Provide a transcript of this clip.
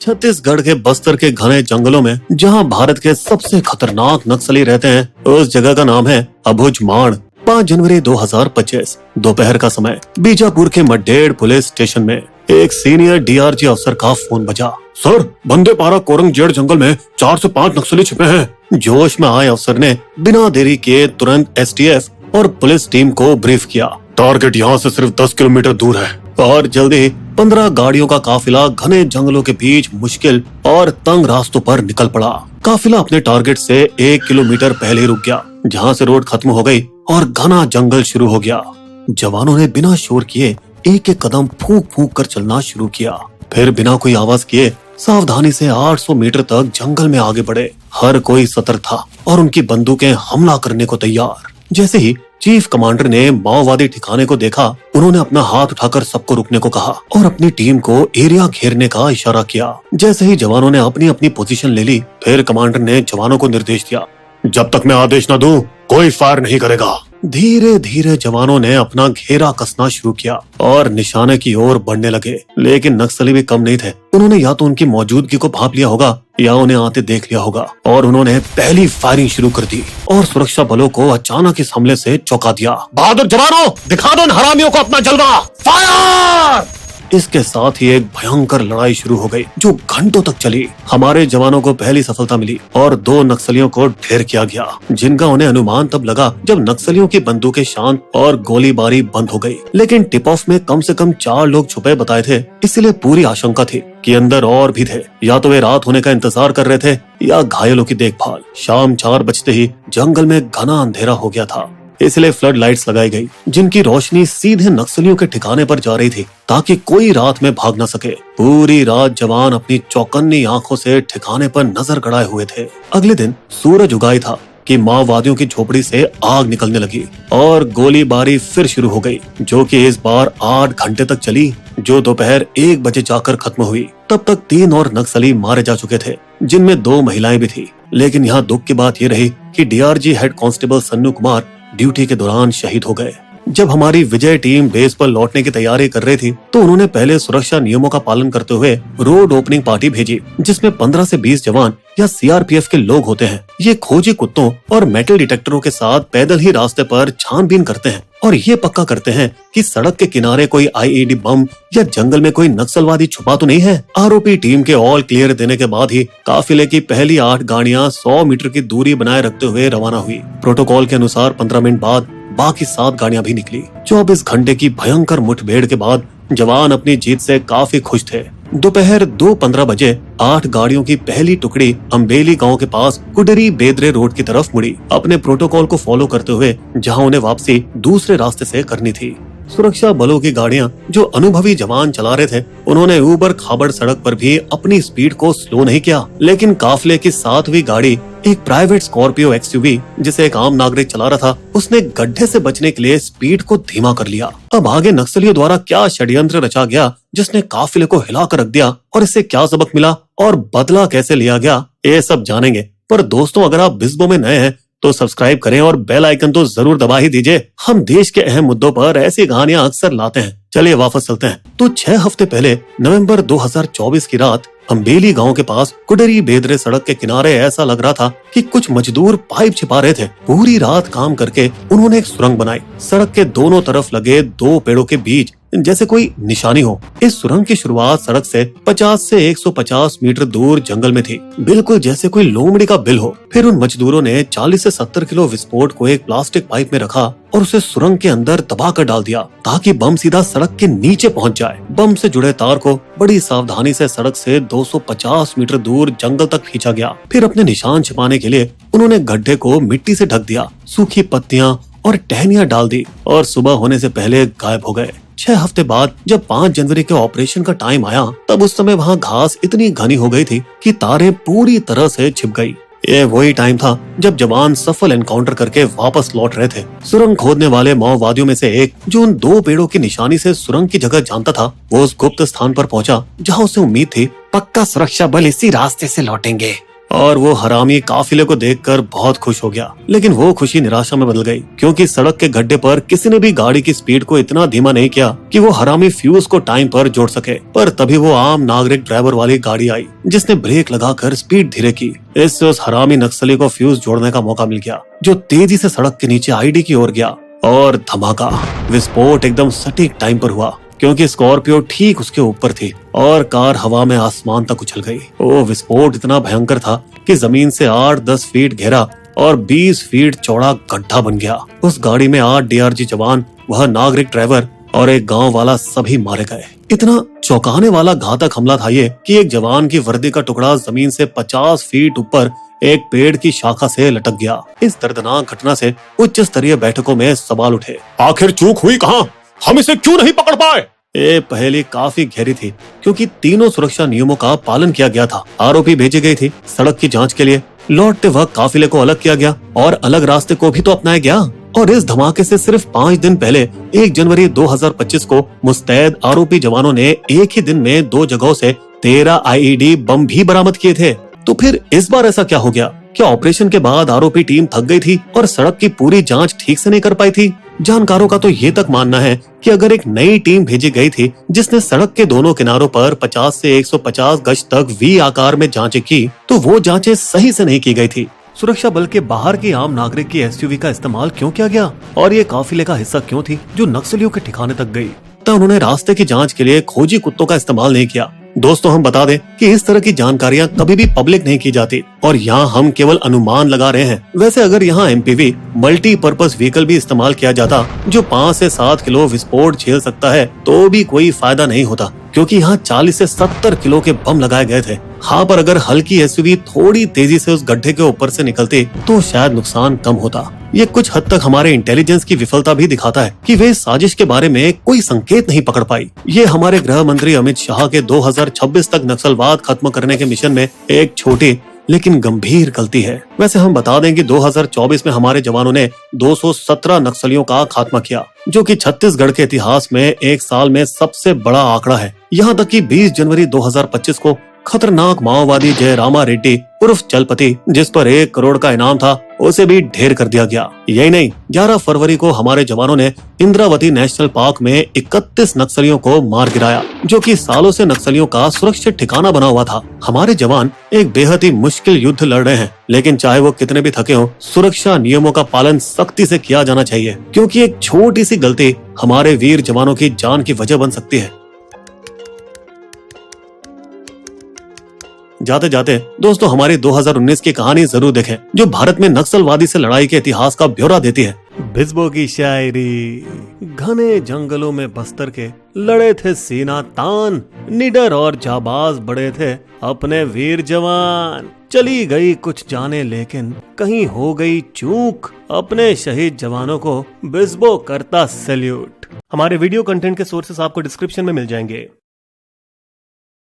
छत्तीसगढ़ के बस्तर के घने जंगलों में जहां भारत के सबसे खतरनाक नक्सली रहते हैं, उस जगह का नाम है अबुझमाड़। 5 जनवरी 2025 दोपहर का समय बीजापुर के मडेड़ पुलिस स्टेशन में एक सीनियर डीआरजी अफसर का फोन बजा। सर, बंदेपारा कोरंगजेड़ जंगल में 4 से 5 नक्सली छिपे हैं। जोश में आए अफसर ने बिना देरी किए तुरंत एसटीएफ और पुलिस टीम को ब्रीफ किया। टारगेट यहाँ से सिर्फ 10 किलोमीटर दूर है और जल्दी 15 गाड़ियों का काफिला घने जंगलों के बीच मुश्किल और तंग रास्तों पर निकल पड़ा। काफिला अपने टारगेट से 1 किलोमीटर पहले रुक गया, जहाँ से रोड खत्म हो गई और घना जंगल शुरू हो गया। जवानों ने बिना शोर किए एक एक कदम फूंक फूंक कर चलना शुरू किया, फिर बिना कोई आवाज किए सावधानी से 800 मीटर तक जंगल में आगे बढ़े। हर कोई सतर्क था और उनकी बंदूकें हमला करने को तैयार। जैसे ही चीफ कमांडर ने माओवादी ठिकाने को देखा, उन्होंने अपना हाथ उठाकर सबको रुकने को कहा और अपनी टीम को एरिया घेरने का इशारा किया। जैसे ही जवानों ने अपनी अपनी पोजीशन ले ली, फिर कमांडर ने जवानों को निर्देश दिया, जब तक मैं आदेश न दूं, कोई फायर नहीं करेगा। धीरे धीरे जवानों ने अपना घेरा कसना शुरू किया और निशाने की ओर बढ़ने लगे, लेकिन नक्सली भी कम नहीं थे। उन्होंने या तो उनकी मौजूदगी को भांप लिया होगा या उन्हें आते देख लिया होगा और उन्होंने पहली फायरिंग शुरू कर दी और सुरक्षा बलों को अचानक इस हमले से चौंका दिया। बहादुर जवानों, दिखा दो इन हरामियों को अपना जलवा, फायर! इसके साथ ही एक भयंकर लड़ाई शुरू हो गई जो घंटों तक चली। हमारे जवानों को पहली सफलता मिली और 2 नक्सलियों को ढेर किया गया, जिनका उन्हें अनुमान तब लगा जब नक्सलियों की बंदूकें शांत और गोलीबारी बंद हो गई। लेकिन टिप ऑफ में कम से कम 4 लोग छुपे बताए थे, इसलिए पूरी आशंका थी कि अंदर और भी थे। या तो वे रात होने का इंतजार कर रहे थे या घायलों की देखभाल। शाम 4 बजते ही जंगल में घना अंधेरा हो गया था, इसलिए फ्लड लाइट्स लगाई गई, जिनकी रोशनी सीधे नक्सलियों के ठिकाने पर जा रही थी ताकि कोई रात में भाग न सके। पूरी रात जवान अपनी चौकन्नी आंखों से ठिकाने पर नजर गड़ाए हुए थे। अगले दिन सूरज उगाई था कि माओवादियों की झोपड़ी से आग निकलने लगी और गोलीबारी फिर शुरू हो गई, जो कि इस बार 8 घंटे तक चली, जो दोपहर 1 बजे जाकर खत्म हुई। तब तक 3 और नक्सली मारे जा चुके थे, जिनमें 2 महिलाएं भी थी। लेकिन यहाँ दुख की बात ये रही कि DRG head constable Sannu Kumar duty के दौरान शहीद हो गए। जब हमारी विजय टीम बेस पर लौटने की तैयारी कर रही थी, तो उन्होंने पहले सुरक्षा नियमों का पालन करते हुए रोड ओपनिंग पार्टी भेजी, जिसमें 15 से 20 जवान या सीआरपीएफ के लोग होते हैं। ये खोजी कुत्तों और मेटल डिटेक्टरों के साथ पैदल ही रास्ते पर छानबीन करते हैं और ये पक्का करते हैं कि सड़क के किनारे कोई आईईडी बम या जंगल में कोई नक्सलवादी छुपा तो नहीं है। आरओपी टीम के ऑल क्लियर देने के बाद ही काफिले की पहली 8 गाड़ियां 100 मीटर की दूरी बनाए रखते हुए रवाना हुई। प्रोटोकॉल के अनुसार 15 मिनट बाद बाकी 7 गाड़ियां भी निकली। 24 घंटे की भयंकर मुठभेड़ के बाद जवान अपनी जीत से काफी खुश थे। दोपहर 2:15 बजे 8 गाड़ियों की पहली टुकड़ी अम्बेली गांव के पास कुडरी बेदरे रोड की तरफ मुड़ी, अपने प्रोटोकॉल को फॉलो करते हुए, जहां उन्हें वापसी दूसरे रास्ते से करनी थी। सुरक्षा बलों की गाड़ियां जो अनुभवी जवान चला रहे थे, उन्होंने ऊबड़ खाबड़ सड़क पर भी अपनी स्पीड को स्लो नहीं किया। लेकिन काफिले की 7वीं गाड़ी, एक प्राइवेट स्कॉर्पियो एक्सयूवी जिसे एक आम नागरिक चला रहा था, उसने गड्ढे से बचने के लिए स्पीड को धीमा कर लिया। अब आगे नक्सलियों द्वारा क्या षड्यंत्र रचा गया जिसने काफिले को हिला कर रख दिया और इससे क्या सबक मिला और बदला कैसे लिया गया, ये सब जानेंगे। पर दोस्तों, अगर आप बिस्बो में नए हैं तो सब्सक्राइब करें और बेल आइकन तो जरूर दबा ही दीजिए। हम देश के अहम मुद्दों पर ऐसी कहानियां अक्सर लाते हैं। चलिए वापस चलते हैं। तो 6 हफ्ते पहले नवंबर 2024 की रात अम्बेली गांव के पास कुडरी बेदरे सड़क के किनारे ऐसा लग रहा था कि कुछ मजदूर पाइप छिपा रहे थे। पूरी रात काम करके उन्होंने एक सुरंग बनाई, सड़क के दोनों तरफ लगे 2 पेड़ों के बीच, जैसे कोई निशानी हो। इस सुरंग की शुरुआत सड़क से 50 से 150 मीटर दूर जंगल में थी, बिल्कुल जैसे कोई लोमड़ी का बिल हो। फिर उन मजदूरों ने 40 से 70 किलो विस्फोट को एक प्लास्टिक पाइप में रखा और उसे सुरंग के अंदर दबा कर डाल दिया ताकि बम सीधा सड़क के नीचे पहुंच जाए। बम से जुड़े तार को बड़ी सावधानी से सड़क से 250 मीटर दूर जंगल तक खींचा गया। फिर अपने निशान छिपाने के लिए उन्होंने गड्ढे को मिट्टी से ढक दिया, सूखी पत्तियां और टहनियां डाल दी और सुबह होने से पहले गायब हो गए। 6 हफ्ते बाद जब 5 जनवरी के ऑपरेशन का टाइम आया, तब उस समय वहाँ घास इतनी घनी हो गई थी कि तारें पूरी तरह से छिप गई। ये वही टाइम था जब जवान सफल एनकाउंटर करके वापस लौट रहे थे। सुरंग खोदने वाले माओवादियों में से एक, जो उन 2 पेड़ों की निशानी से सुरंग की जगह जानता था, वो उस गुप्त स्थान पर पहुंचा जहां उसे उम्मीद थी पक्का सुरक्षा बल इसी रास्ते से लौटेंगे। और वो हरामी काफिले को देखकर बहुत खुश हो गया। लेकिन वो खुशी निराशा में बदल गई, क्योंकि सड़क के गड्ढे पर किसी ने भी गाड़ी की स्पीड को इतना धीमा नहीं किया कि वो हरामी फ्यूज को टाइम पर जोड़ सके। पर तभी वो आम नागरिक ड्राइवर वाली गाड़ी आई, जिसने ब्रेक लगाकर स्पीड धीरे की। इससे उस हरामी नक्सली को फ्यूज जोड़ने का मौका मिल गया, जो तेजी से सड़क के नीचे आईडी की ओर गया। और धमाका, विस्फोट एकदम सटीक टाइम पर हुआ, क्योंकि स्कॉर्पियो ठीक उसके ऊपर थी और कार हवा में आसमान तक उछल गई। वो विस्फोट इतना भयंकर था कि जमीन से 8-10 फीट गहरा और 20 फीट चौड़ा गड्ढा बन गया। उस गाड़ी में 8 डीआरजी जवान, वह नागरिक ड्राइवर और एक गांव वाला सभी मारे गए। इतना चौंकाने वाला घातक हमला था ये कि एक जवान की वर्दी का टुकड़ा जमीन से 50 फीट ऊपर एक पेड़ की शाखा से लटक गया। इस दर्दनाक घटना से उच्च स्तरीय बैठकों में सवाल उठे। आखिर चूक हुई कहाँ? हम इसे क्यों नहीं पकड़ पाए? ये पहेली काफी गहरी थी, क्योंकि तीनों सुरक्षा नियमों का पालन किया गया था। आरोपी भेजी गई थी सड़क की जांच के लिए, लौटते वक्त काफिले को अलग किया गया और अलग रास्ते को भी तो अपनाया गया। और इस धमाके से सिर्फ 5 दिन पहले 1 जनवरी 2025 को मुस्तैद आरोपी जवानों ने एक ही दिन में 2 जगहों से 13 आईईडी बम भी बरामद किए थे। तो फिर इस बार ऐसा क्या हो गया? क्या ऑपरेशन के बाद आरोपी टीम थक गई थी और सड़क की पूरी जांच ठीक से नहीं कर पाई थी? जानकारों का तो ये तक मानना है कि अगर एक नई टीम भेजी गई थी जिसने सड़क के दोनों किनारों पर 50 से 150 गज तक वी आकार में जांचें की, तो वो जांचें सही से नहीं की गई थी। सुरक्षा बल के बाहर की आम नागरिक की एसयूवी का इस्तेमाल क्यों किया गया और ये काफिले का हिस्सा क्यों थी जो नक्सलियों के ठिकाने तक गई? तो उन्होंने रास्ते की जांच के लिए खोजी कुत्तों का इस्तेमाल नहीं किया। दोस्तों, हम बता दें कि इस तरह की जानकारियां कभी भी पब्लिक नहीं की जाती और यहाँ हम केवल अनुमान लगा रहे हैं। वैसे अगर यहाँ एमपीवी मल्टीपर्पज व्हीकल भी इस्तेमाल किया जाता जो 5 से 7 किलो विस्फोट झेल सकता है, तो भी कोई फायदा नहीं होता, क्योंकि यहाँ 40 से 70 किलो के बम लगाए गए थे। हाँ, पर अगर हल्की एसयूवी थोड़ी तेजी से उस गड्ढे के ऊपर से निकलती तो शायद नुकसान कम होता। ये कुछ हद तक हमारे इंटेलिजेंस की विफलता भी दिखाता है कि वे साजिश के बारे में कोई संकेत नहीं पकड़ पाई। ये हमारे गृह मंत्री अमित शाह के 2026 तक नक्सलवाद खत्म करने के मिशन में एक छोटी लेकिन गंभीर गलती है। वैसे हम बता दें कि 2024 में हमारे जवानों ने 217 नक्सलियों का खात्मा किया, जो कि छत्तीसगढ़ के इतिहास में एक साल में सबसे बड़ा आंकड़ा है। यहाँ तक कि 20 जनवरी 2025 को खतरनाक माओवादी जयरामा रेड्डी उर्फ चलपति, जिस पर 1 करोड़ का इनाम था, उसे भी ढेर कर दिया गया। यही नहीं, 11 फरवरी को हमारे जवानों ने इंद्रावती नेशनल पार्क में 31 नक्सलियों को मार गिराया, जो कि सालों से नक्सलियों का सुरक्षित ठिकाना बना हुआ था। हमारे जवान एक बेहद ही मुश्किल युद्ध लड़ रहे हैं, लेकिन चाहे वो कितने भी थके हों, सुरक्षा नियमों का पालन सख्ती से किया जाना चाहिए, क्योंकि एक छोटी सी गलती हमारे वीर जवानों की जान की वजह बन सकती है। जाते जाते दोस्तों, हमारी 2019 की कहानी जरूर देखें, जो भारत में नक्सलवादी से लड़ाई के इतिहास का ब्यौरा देती है। बिस्बो की शायरी। घने जंगलों में बस्तर के लड़े थे सीना तान, निडर और जाबाज बड़े थे अपने वीर जवान। चली गई कुछ जाने लेकिन कहीं हो गई चूक, अपने शहीद जवानों को बिस्बो करता सैल्यूट। हमारे वीडियो कंटेंट के सोर्सेस आपको डिस्क्रिप्शन में मिल जाएंगे।